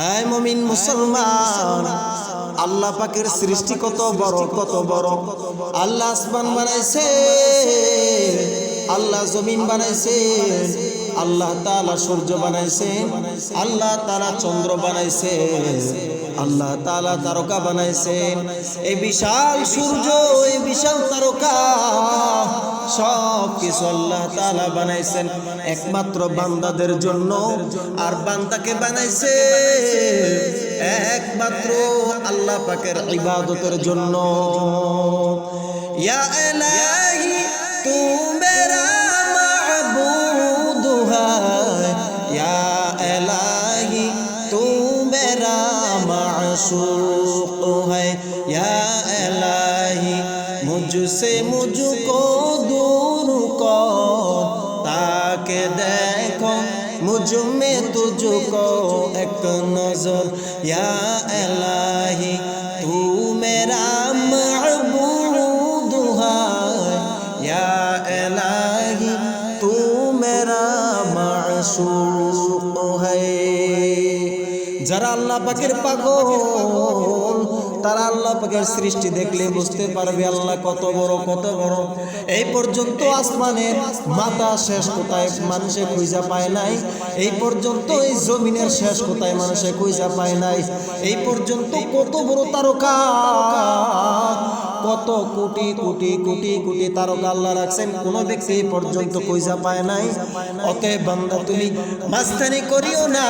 আয় মুমিন মুসলমান, আল্লাহ পাকের সৃষ্টি কত বড় কত বড়। আল্লাহ আসমান বানাইছে, আল্লাহ জমিন বানাইছে, আল্লাহ তাআলা সূর্য বানাইছে, আল্লাহ তাআলা চন্দ্র বানাইছে, আল্লাহ তাআলা তারকা বানাইছে। এই বিশাল সূর্য, এই বিশাল তারকা সব কিছু আল্লাহ তাআলা বানাইছেন একমাত্র বান্দাদের জন্য। আর বান্দাকে বানাইছে একমাত্র আল্লাহ পাকের ইবাদতের জন্য। ইয়া ইলাহি তু মেরা মাবুদ হ্যায়, ইয়া ইলাহি তু মেরা মাশূক হ্যায়, ইয়া ইলাহি মুঝসে মুঝকো दूर कौन, ताके देखो मुझ में तुझको एक नजर, या इलाही तू मेरा महबूब है, या इलाही तू मेरा माशूक है। যারা আল্লাহ পাকের পাগল তারা আল্লাহ পাকের সৃষ্টি দেখলে বুঝতে পারবে আল্লাহ কত বড় কত বড়। এই পর্যন্ত আসমানের মাথা শেষ কোথায় মানুষে খুঁজে পায় নাই, এই পর্যন্ত এই জমিনের শেষ কোথায় মানুষে খুঁজে পায় নাই, এই পর্যন্ত কত বড় তারকা, কত কোটি কোটি কোটি কোটি তারকা আল্লাহ রাখছেন, কোনো ব্যক্তি এই পর্যন্ত খুঁজে পায় নাই। অতএব বান্দা তুমি মাস্তানি করিও না,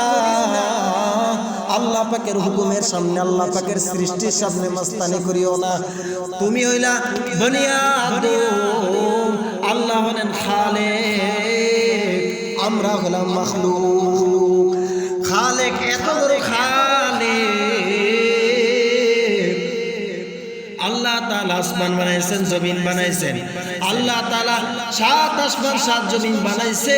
আল্লাহ পাকের হুকুমের সামনে, আল্লাহ পাকের সৃষ্টির সামনে মাস্তানি করিও না। তুমি হইলা বনি আদম, আল্লাহ হলেন খালেক, আমরা হলাম মাখলুক। খালেক এত বড় খালেক, আল্লাহ তাআলা আসমান বানাইছেন, জমিন বানাইছেন, আল্লাহ তাআলা 7 আসমান 7 জমিন বানাইছে।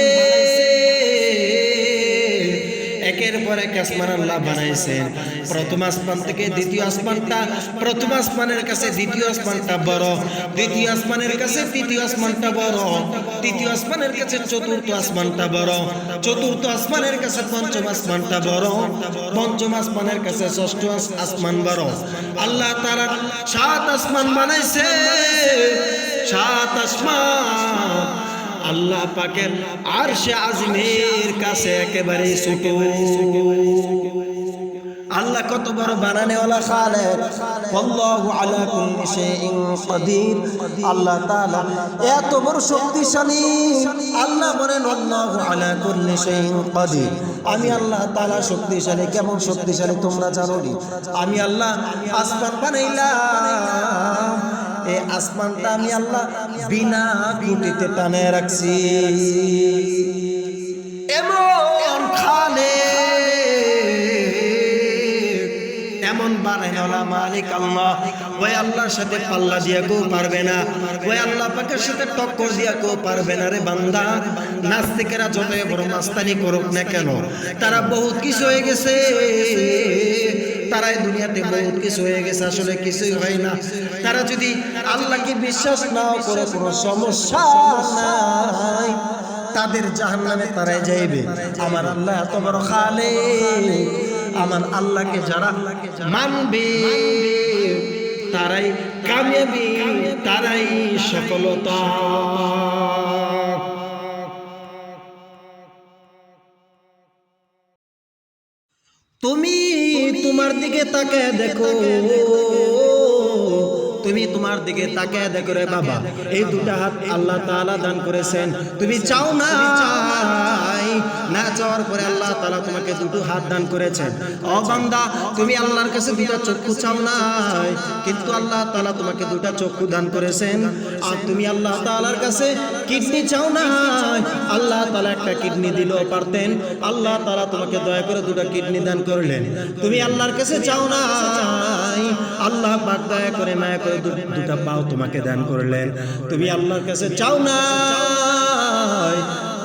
একের পর এক আসমান আল্লাহ বানাইছেন। প্রথম আসমান থেকে দ্বিতীয় আসমানটা, প্রথম আসমানের কাছে দ্বিতীয় আসমানটা বড়, দ্বিতীয় আসমানের কাছে তৃতীয় আসমানটা বড়, তৃতীয় আসমানের কাছে চতুর্থ আসমানটা বড়, চতুর্থ আসমানের কাছে পঞ্চম আসমানটা বড়, পঞ্চম আসমানের কাছে ষষ্ঠ আসমান বড়। আল্লাহ তাআলা 7 আসমান বানাইছে, 7 আসমান আল্লাহ পাকের আরশে আজিমের কাছে একেবারে ছোট। আল্লাহ কত বড় বানানেওয়ালা খালেক, আল্লাহু আলা কুল্লি শাইইন কাদির। আল্লাহ তাআলা এত বড় শক্তিশালী, আল্লাহ বলেন আল্লাহু আলা কুল্লি শাইইন কাদির। আমি আল্লাহ তাআলা শক্তিশালী। কেমন শক্তিশালী তোমরা জানো নি? আমি আল্লাহ আসমান বানাইলাম, এই আসমানটা আমি আল্লাহ বিনা খুঁটিতে টানে রাখছি। এমন খালেক, এমন বানাইওয়ালা মালিক আল্লাহ। ওই আল্লাহর সাথে পাল্লা দিয়া কেউ পারবে না, ওই আল্লাহ পাকের সাথে টক্কর দিয়া কেউ পারবে না রে বান্দা। নাস্তিকেরা যতই বড় মাস্তানি করুক না কেন, তারা বহুত কিছু হয়ে গেছে, তারাই দুনিয়াতে বহুত কিছু হয়ে গেছে, আসলে কিছুই হয় না। তারা যদি আল্লাহকে বিশ্বাস নাও করে কোনো সমস্যা নাই, তাদের জাহান্নামে তারাই যাইবে। আমার আল্লাহ এত বড় খালেক, আমার আল্লাহকে যারা মানবে তারাই কামিয়াবি, তারাই সফলতা। তুমি তোমার দিকে তাকায় দেখো, তুমি তোমার দিকে তাকায় দেখো রে বাবা, এই দুটা হাত আল্লাহ তাআলা দান করেছেন। তুমি চাও না, না চাওয়ার পরে আল্লাহ তাআলা তোমাকে দুটো হাত দান করেছেন। ও বান্দা, তুমি আল্লাহর কাছে দুটা চক্ষু চাও না, কিন্তু আল্লাহ তাআলা তোমাকে দুটা চক্ষু দান করেছেন। আর তুমি আল্লাহ তাআলার কাছে কিডনি চাও না, আল্লাহ তাআলা একটা কিডনি দিলেও পারতেন, আল্লাহ তাআলা তোমাকে দয়া করে দুটা কিডনি দান করলেন। তুমি আল্লাহর কাছে চাও না, আল্লাহ পাক দয়া করে মায়া করে দুটা পাও তোমাকে দান করলেন। তুমি আল্লাহর কাছে চাও না,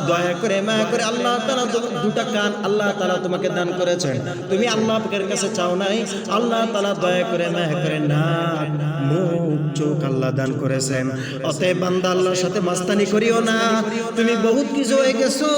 দয়া করে মায়া করে আল্লাহ তাআলা দুটা কান আল্লাহ তাআলা তোমাকে দান করেছেন। তুমি আল্লাহ পাকের কাছে চাও নাই, আল্লাহ তাআলা দয়া করে মায়া করে নাক, মুখ, চোখ আল্লাহ দান করেছেন। অতএব বান্দা আল্লাহর সাথে মাস্তানি করিও না। তুমি বহুত কিছু হয়ে গেছো,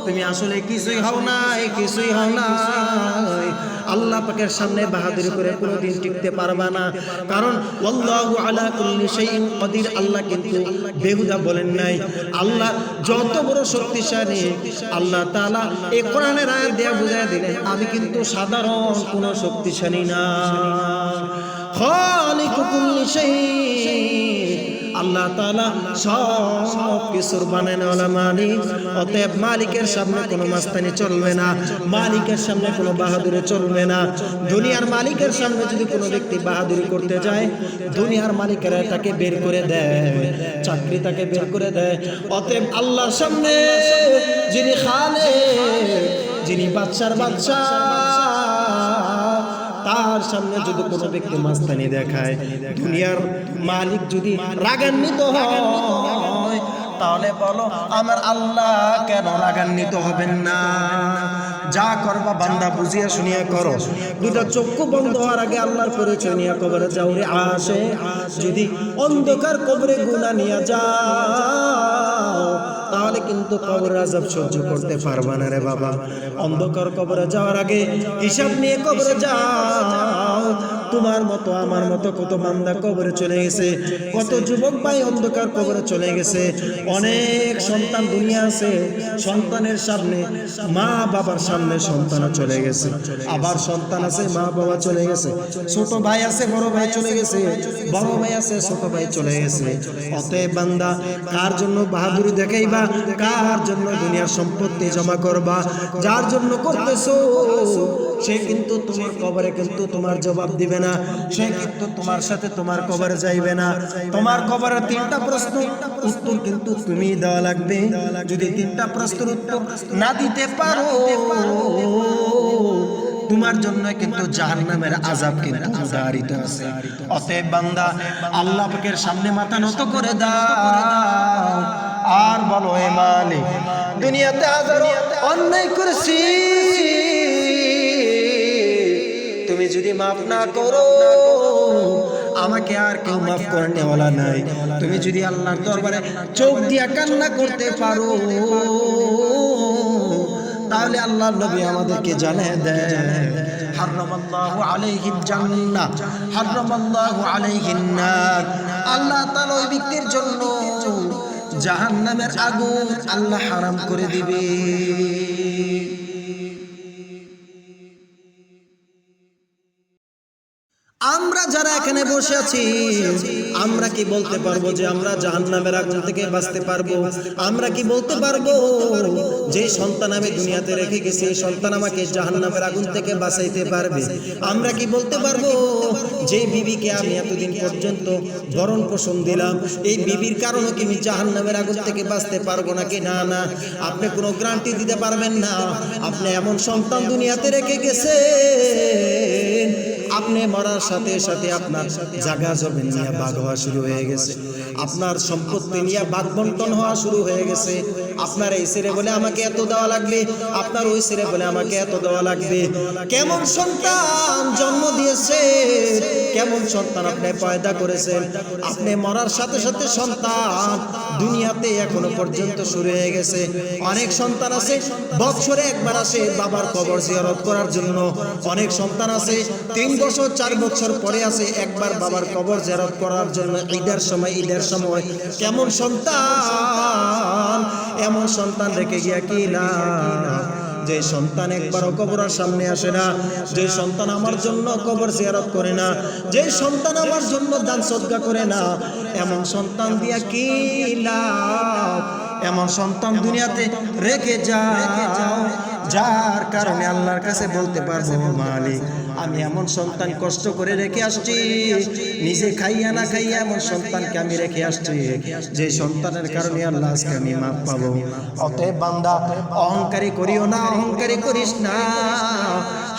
তুমি আসলে কিছুই হও নাই, কিছুই হও নাই। আল্লাহ পাকের সামনে বাহাদুরি করে কোনোদিন টিকতে পারবা না, কারণ আল্লাহু আলা কুল্লি শাইইন কাদির। আল্লাহ কিন্তু বেহুদা বলেন নাই। আল্লাহ যত বড় শক্তিশালী, আল্লাহ তাআলা এই কোরআনের আয়াত দিয়ে বুঝায় দিলেন আমি কিন্তু সাধারণ কোনো শক্তিশালী না। খালিকু কুল্লি শাইইন, আল্লাহ তাআলা সব কিছুর বানানোওয়ালা মালিক। অতএব মালিকের সামনে কোনো মাস্তানি চলবে না, মালিকের সামনে কোনো বাহাদুরি চলবে না। দুনিয়ার মালিকের সামনে যদি কোনো ব্যক্তি বাহাদুরি করতে যায়, দুনিয়ার মালিকেরা তাকে বের করে দেয়, চাকরি তাকে বের করে দেয়। অতএব আল্লাহর সামনে যিনি খালেক, যিনি বাদশার বাদশা, তার সামনে যদি কোনো ব্যক্তি মাস্তানি দেখায়, দুনিয়ার মালিক যদি রাগান্বিত হয়, তাহলে বলো আমার আল্লাহ কেন রাগান্বিত হবেন না? যা করবা বান্দা বুঝিয়া শুনিয়া করো। দুটা চক্ষু বন্ধ হওয়ার আগে আল্লাহর পরিচয় নিয়ে কবরে যাও রে আসে। যদি অন্ধকার কবরে গুনাহ নিয়ে যাও, তাহলে কিন্তু কবরের আযাব সহ্য করতে পারবা না রে বাবা। অন্ধকার কবরে যাওয়ার আগে হিসাব নিয়ে কবরে যাও। তোমার মতো আমার মতো কত বান্দা কবরে চলে গেছে, কত যুবক ভাই অন্ধকার কবরে চলে গেছে। অনেক সন্তান দুনিয়া আছে, সন্তানের সামনে মা বাবার সামনে সন্তান চলে গেছে, আবার সন্তান আছে মা বাবা চলে গেছে, ছোট ভাই আছে বড় ভাই চলে গেছে, বড় ভাই আছে ছোট ভাই চলে গেছে। অতএব বান্দা কার জন্য বাহাদুরি দেখাইবা, কার জন্য দুনিয়ার সম্পত্তি জমা করবা, যার জন্য করতেছো সে কিন্তু তোমার কবরে কিন্তু তোমার জবাব দিবে না, সে কিন্তু তোমার সাথে তোমার কবরে যাইবে না। তোমার কবরে তিনটা প্রশ্ন উত্তর কিন্তু তুমি দেওয়া লাগবে। যদি তিনটা প্রশ্নের উত্তর না দিতে পারো, তোমার জন্য কিন্তু জাহান্নামের আযাব কিন্তু নির্ধারিত আছে। অতএব বান্দা আল্লাহ পাকের সামনে মাথা নত করে দাও আর বলো হে মালিক, দুনিয়াতে হাজারো অন্যায় করেছি, তুমি যদি মাফ না করো আমাকে আর কেউ মাফ করনেওয়ালা নাই। তুমি যদি আল্লাহর দরবারে চোখ দিয়া কান্না করতে পারো, তাহলে আল্লাহর নবী আমাদেরকে জানিয়ে দেয় হারামাল্লাহু আলাইহিল জান্নাহ, হারামাল্লাহু আলাইহিন নার। আল্লাহ তাআলা ওই ব্যক্তির জন্য জাহান্নামের আগুন আল্লাহ হারাম করে দিবে। আমরা যারা এখানে বসে আছি, আমরা কি বলতে পারবো যে আমরা জাহান্নামের আগুন থেকে বাঁচতে পারবো? আমরা কি বলতে পারবো যে সন্তান আমি দুনিয়াতে রেখে গেছি এই সন্তান আমাকে জাহান্নামের আগুন থেকে বাঁচাইতে পারবে? আমরা কি বলতে পারবো যে বিবিকে আমি এতদিন পর্যন্ত ভরণ পোষণ দিলাম, এই বিবির কারণে কি আমি জাহান্নামের আগুন থেকে বাঁচতে পারবো নাকি? না না, আপনি কোনো গ্যারান্টি দিতে পারবেন না। আপনি এমন সন্তান দুনিয়াতে রেখে গেছেন, আপনি মরার সাথে সাথে আপনার জায়গা জমি নিয়ে ভাগ হওয়া শুরু হয়ে গেছে, আপনার সম্পত্তি নিয়ে ভাগ বন্টন হওয়া শুরু হয়ে গেছে। আপনার এই ছেলে বলে আমাকে এত দেওয়া লাগবে, আপনার ওই ছেলে বলে আমাকে এত দেওয়া লাগবে। কেমন সন্তান জন্ম দিয়েছে, কেমন সন্তান আপনি পয়দা করেছেন, আপনি মরার সাথে সাথে সন্তান দুনিয়াতে এখনো পর্যন্ত শুরু হয়ে গেছে। অনেক সন্তান আছে বছরে একবার আসে বাবার কবর জিয়ারত করার জন্য, অনেক সন্তান আছে 3 বছর 4 বছর পরে আসে একবার বাবার কবর জিয়ারত করার জন্য ঈদের সময়। কেমন সন্তান, এমন সন্তান রেখে গিয়া কি লাভ? যে সন্তান একবারও কবরের সামনে আসে না, যে সন্তান আমার জন্য কবর জিয়ারত করে না, যে সন্তান আমার জন্য দান সদকা করে না, এমন সন্তান দিয়া কি লাভ? এমন সন্তান দুনিয়াতে রেখে যাও, যার কারণে আল্লাহর কাছে বলতে পারবো মালিক আমি এমন সন্তান কষ্ট করে রেখে আসছি, নিজে খাইয়া না খাইয়া এমন সন্তানকে আমি রেখে আসছি, যে সন্তানের কারণে আল্লাহ আজকে আমি মাফ পাবো। অতএব বান্দা অহংকারী করিও না, অহংকারী করিস না।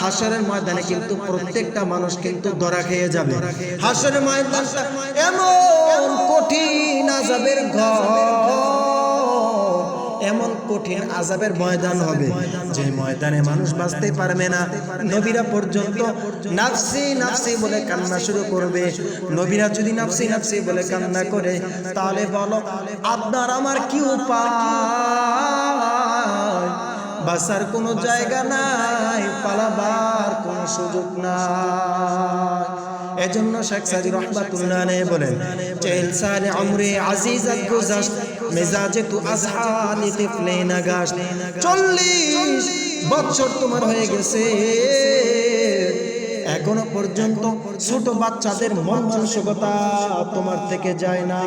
হাসরের ময়দানে কিন্তু প্রত্যেকটা মানুষ কিন্তু ধরা খেয়ে যাবে। হাসরের ময়দানটা এমন কঠিন আযাবের ঘর, এমন কঠিন আযাবের ময়দান হবে যে ময়দানে মানুষ বাঁচতে পারবে না। নবীরা পর্যন্ত নাফসি নাফসি বলে কান্না শুরু করবে। নবীরা যদি নাফসি নাফসি বলে কান্না করে, তাহলে বলো আপনার আমার কি উপায়? বাঁচার কোনো জায়গা নাই, পালাবার কোনো সুযোগ নাই। এজন্য শেখ সাদি রহমাতুল্লাহ আলাইহি বলেন, চেল সারে উমরে আজিজাত গুজাশত মেজাজে তু আসহালি তিফলে নাগাশ। 40 বছর তোমার হয়ে গেছে, এখনো পর্যন্ত ছোট বাচ্চাদের মন মানসিকতা তোমার থেকে যায় না।